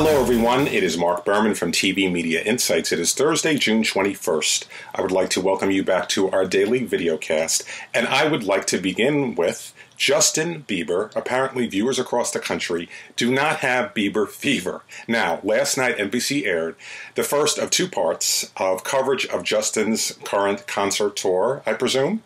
Hello everyone, it is Marc Berman from TV Media Insights. It is Thursday, June 21st. I would like to welcome you back to our daily videocast, and I would like to begin with Justin Bieber. Apparently viewers across the country do not have Bieber fever. Now, last night NBC aired the first of two parts of coverage of Justin's current concert tour, I presume,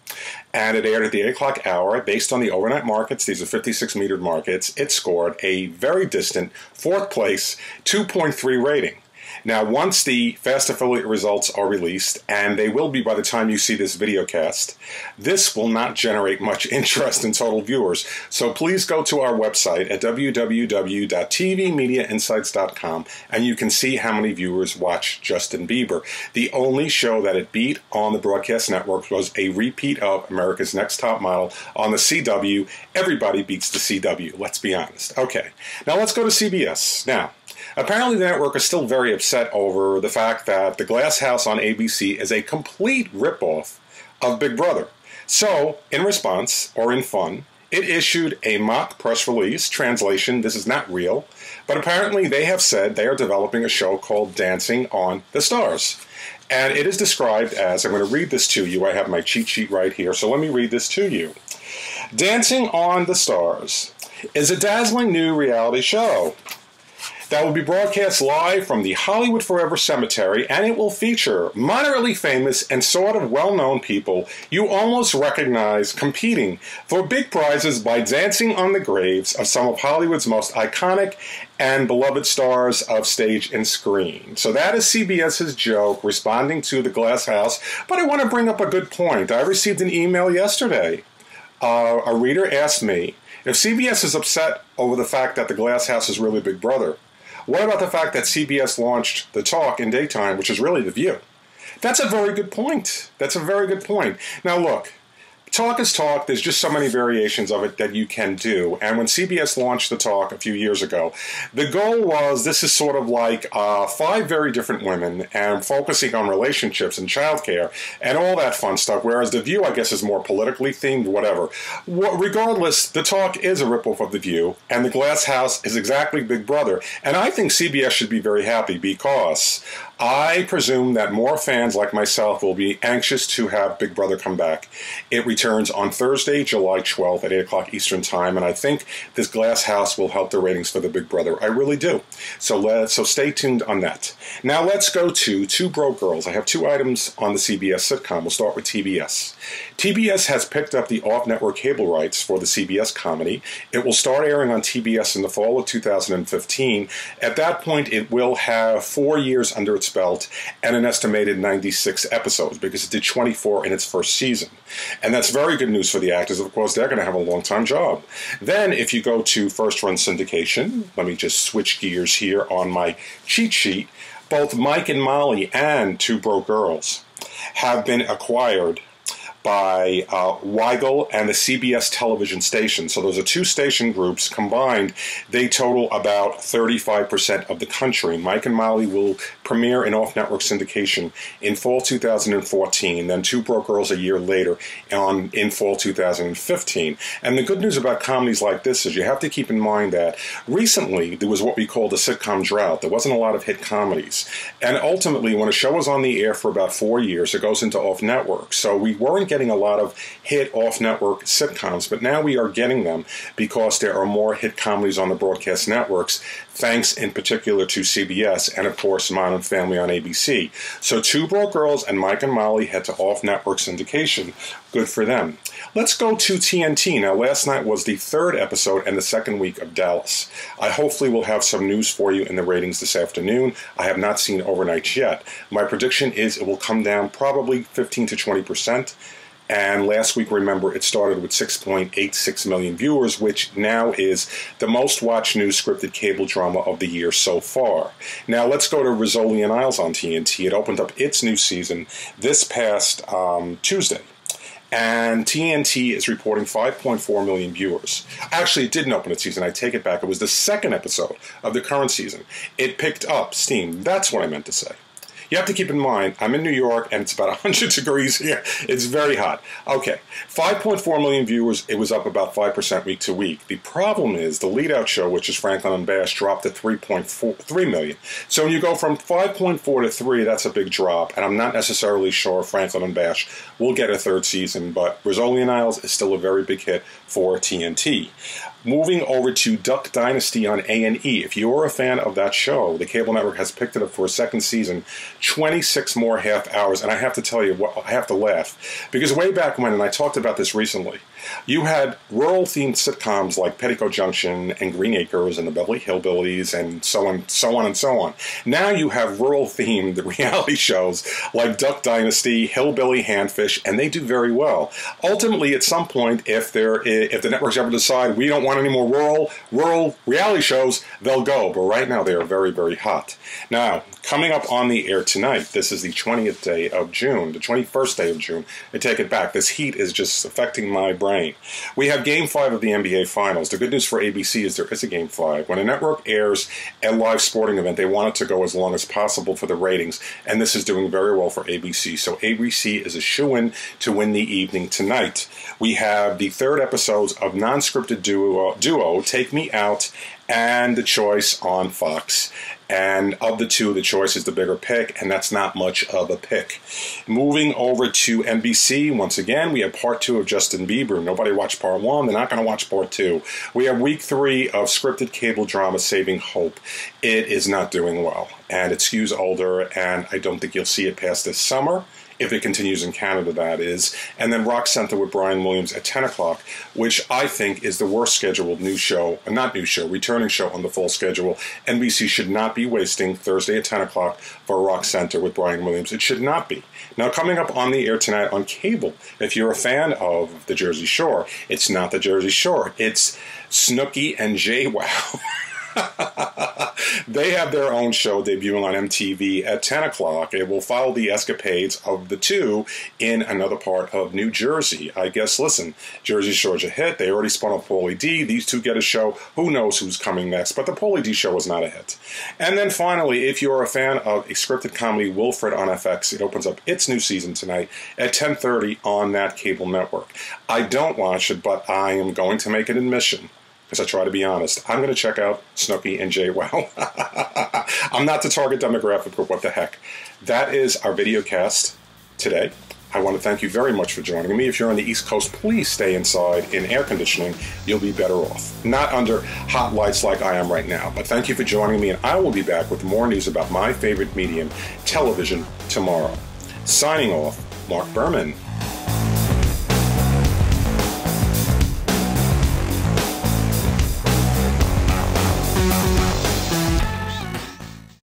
and it aired at the 8 o'clock hour. Based on the overnight markets, these are 56 metered markets, it scored a very distant fourth place 2.3 rating. Now, once the Fast Affiliate results are released, and they will be by the time you see this videocast, this will not generate much interest in total viewers. So please go to our website at www.tvmediainsights.com and you can see how many viewers watch Justin Bieber. The only show that it beat on the broadcast network was a repeat of America's Next Top Model on the CW. Everybody beats the CW, let's be honest. Okay, now let's go to CBS. Now, apparently the network is still very upset over the fact that The Glass House on ABC is a complete ripoff of Big Brother. So, in response, or in fun, it issued a mock press release. Translation, this is not real, but apparently they have said they are developing a show called Dancing on the Stars. And it is described as, I'm going to read this to you, I have my cheat sheet right here, so let me read this to you. Dancing on the Stars is a dazzling new reality show that will be broadcast live from the Hollywood Forever Cemetery, and it will feature moderately famous and sort of well-known people you almost recognize competing for big prizes by dancing on the graves of some of Hollywood's most iconic and beloved stars of stage and screen. So that is CBS's joke responding to The Glass House, but I want to bring up a good point. I received an email yesterday. A reader asked me, if CBS is upset over the fact that The Glass House is really Big Brother, what about the fact that CBS launched The Talk in daytime, which is really The View? That's a very good point. That's a very good point. Now look, talk is talk. There's just so many variations of it that you can do. And when CBS launched The Talk a few years ago, the goal was, this is sort of like 5 very different women and focusing on relationships and childcare and all that fun stuff, whereas The View, I guess, is more politically themed, whatever. Regardless, The Talk is a ripoff of The View, and The Glass House is exactly Big Brother. And I think CBS should be very happy because I presume that more fans like myself will be anxious to have Big Brother come back. It returns on Thursday, July 12th at 8 o'clock Eastern Time, and I think this Glass House will help the ratings for the Big Brother. I really do. So stay tuned on that. Now let's go to Two Broke Girls. I have 2 items on the CBS sitcom. We'll start with TBS. TBS has picked up the off-network cable rights for the CBS comedy. It will start airing on TBS in the fall of 2015. At that point, it will have 4 years under its belt and an estimated 96 episodes because it did 24 in its first season. And that's very good news for the actors. Of course, they're going to have a long-time job. Then, if you go to first-run syndication, let me just switch gears here on my cheat sheet, both Mike and Molly and Two Broke Girls have been acquired by Weigel and the CBS television station. So those are 2 station groups. Combined, they total about 35% of the country. Mike and Molly will premiere in off-network syndication in fall 2014, then Two Broke Girls a year later in fall 2015. And the good news about comedies like this is you have to keep in mind that recently there was what we called a sitcom drought. There wasn't a lot of hit comedies. And ultimately, when a show is on the air for about 4 years, it goes into off-network. So we weren't getting a lot of hit off-network sitcoms, but now we are getting them because there are more hit comedies on the broadcast networks, thanks in particular to CBS and, of course, Modern Family on ABC. So Two Broke Girls and Mike and Molly head to off-network syndication. Good for them. Let's go to TNT. Now, last night was the 3rd episode and the 2nd week of Dallas. I hopefully will have some news for you in the ratings this afternoon. I have not seen overnights yet. My prediction is it will come down probably 15 to 20%. And last week, remember, it started with 6.86 million viewers, which now is the most watched new scripted cable drama of the year so far. Now, let's go to Rizzoli and Isles on TNT. It opened up its new season this past Tuesday. And TNT is reporting 5.4 million viewers. Actually, it didn't open its season. I take it back. It was the 2nd episode of the current season. It picked up steam. That's what I meant to say. You have to keep in mind, I'm in New York, and it's about 100 degrees here. It's very hot. Okay, 5.4 million viewers. It was up about 5% week to week. The problem is the lead-out show, which is Franklin and Bash, dropped to 3.3 million. So when you go from 5.4 to 3, that's a big drop, and I'm not necessarily sure Franklin and Bash will get a third season, but Rizzoli and Isles is still a very big hit for TNT. Moving over to Duck Dynasty on A&E. If you're a fan of that show, the cable network has picked it up for a second season, 26 more half hours. And I have to tell you, I have to laugh. Because way back when, and I talked about this recently, you had rural-themed sitcoms like Petticoat Junction and Green Acres and the Beverly Hillbillies and so on and so on. Now you have rural-themed reality shows like Duck Dynasty, Hillbilly Handfish, and they do very well. Ultimately, at some point, if the networks ever decide we don't want any more rural reality shows, they'll go. But right now, they are very, very hot. Now, coming up on the air tonight, this is the 20th day of June, the 21st day of June. I take it back. This heat is just affecting my brain. We have Game 5 of the NBA Finals. The good news for ABC is there is a Game 5. When a network airs a live sporting event, they want it to go as long as possible for the ratings, and this is doing very well for ABC. So ABC is a shoo-in to win the evening tonight. We have the third episodes of non-scripted duo Take Me Out and The Choice on Fox. And of the two, The Choice is the bigger pick, and that's not much of a pick. Moving over to NBC, once again, we have part 2 of Justin Bieber. Nobody watched part 1. They're not going to watch part 2. We have week 3 of scripted cable drama Saving Hope. It is not doing well, and it skews older, and I don't think you'll see it past this summer. If it continues in Canada, that is. And then Rock Center with Brian Williams at 10 o'clock, which I think is the worst scheduled returning show on the full schedule. NBC should not be wasting Thursday at 10 o'clock for Rock Center with Brian Williams. It should not be. Now, coming up on the air tonight on cable, if you're a fan of the Jersey Shore, it's not the Jersey Shore. It's Snooki and JWoww. They have their own show debuting on MTV at 10 o'clock. It will follow the escapades of the two in another part of New Jersey. I guess, listen, Jersey Shore's a hit. They already spun off Pauly D. These two get a show. Who knows who's coming next? But the Pauly D show was not a hit. And then finally, if you're a fan of a scripted comedy, Wilfred on FX, it opens up its new season tonight at 10:30 on that cable network. I don't watch it, but I am going to make an admission. As I try to be honest, I'm going to check out Snooki and JWoww. I'm not the target demographic, but what the heck. That is our video cast today. I want to thank you very much for joining me. If you're on the East Coast, please stay inside in air conditioning. You'll be better off. Not under hot lights like I am right now. But thank you for joining me, and I will be back with more news about my favorite medium, television, tomorrow. Signing off, Marc Berman.